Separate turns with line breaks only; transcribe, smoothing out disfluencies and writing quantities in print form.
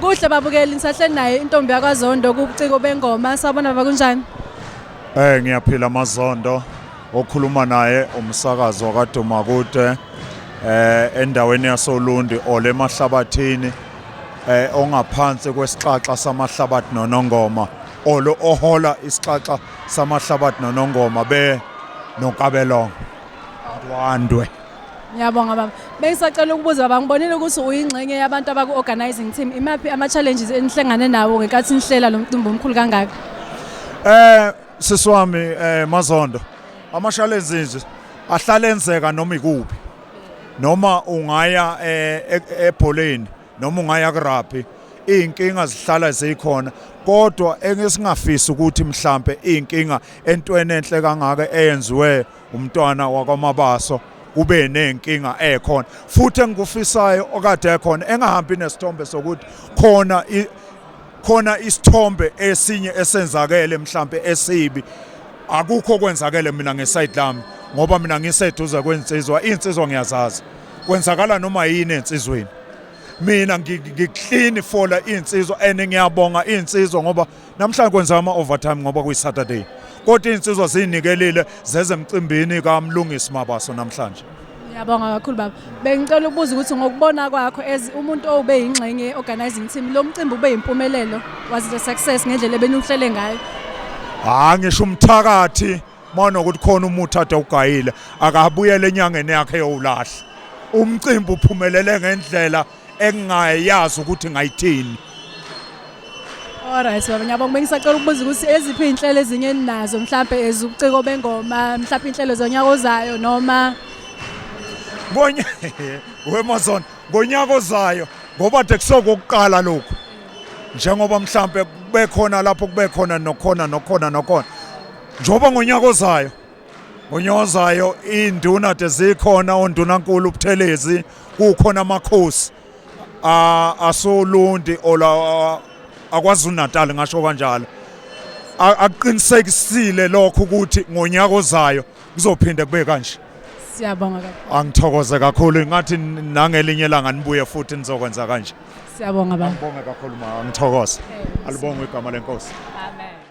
Kuhle babukeli nisahleli naye intombi yakwaZondo kubuciko bengoma sabona baba kunjani?
Ngiyaphila Mazondo okhuluma naye umsakazo wakaDumakude endaweni yasoLundi ole emahlabathini ongaphansi kwesixaxa samahlabathi noNongoma olo ohola isixaxa samahlabathi noNongoma be noKabelongo Ndwandwe.
Ngiyabonga baba. Bengisacela ukubuza baba ngibonile ukuthi uyingxenye yabantu abaku-organizing team. Imaphi ama-challenges enihlangane nawo ngenkathi nihlela lo mcimbi omkhulu kangaka?
Siswami Mazondo ama-challenges ahlala enzeka noma ikuphi. Noma ungaya ebholeni noma ungaya kurugby inkinga zihlala zikhona kodwa engisingafisi ukuthi mhlambe inkinga entweni enhle kangaka eyenziwe umntwana wakwaMabaso kube nenkinga ekhona futhi engikufisayo okade ekhona engahambi nesithombe sokuthi khona isithombe esinye esenzakele mhlambe esibi akukho kwenzakele mina ngeside lami ngoba mina ngiseduza insizwa ngiyazazi kwenzakala noma yini ensizweni mina ngiclean for la insizwa ngiyabonga insizwa ngoba namhlanje kwenza ama overtime ngoba kuyi Saturday kodwa insizwa zinikelile zeze emcimbini kaMlungisi Mabaso namhlanje.
Ngiyabonga kakhulu baba. Bengicela ukubuza ukuthi ngokubona kwakho as umuntu obe yingxenye organizing team lo mcimbi ube impumelelo was the success ngendlela ebenuhlele ngayo.
Ngisho umthakathi manje ukuthi khona umuntu ade ugayile akabuyele enyangeni yakhe yowulahla. Umcimbi uphumelele ngendlela engayazi ukuthi ngayithini.
Alright baba ngiyabonga bengisacela ukubuza ukuthi eziphi inhlelo ezinye ninazo mhlambe ezubuciko bengoma mhlambe inhlelo zonyaka ozayo noma
weMazon ngonyaka ozayo ngoba de kusokuqala lokho njengoba mhlambe kube khona lapho kube khona nokhona njoba ngonyaka ozayo induna de zikhona ondunankulu ubuthelezi kukhona amakhosi asoLundi ola akwaZulu Natal ngasho kanjalo aqinisekisile lokho ukuthi ngonyaka ozayo kuzophinde kube kanje.
Siyabonga kakhulu.
Angithokoze kakhulu ngathi nangelinye ilanga nibuye futhi nizokwenza kanje.
Siyabonga baba.
Ngibonge kakhulu ngithokoze. Alibonge igama lenkosi.
Amen.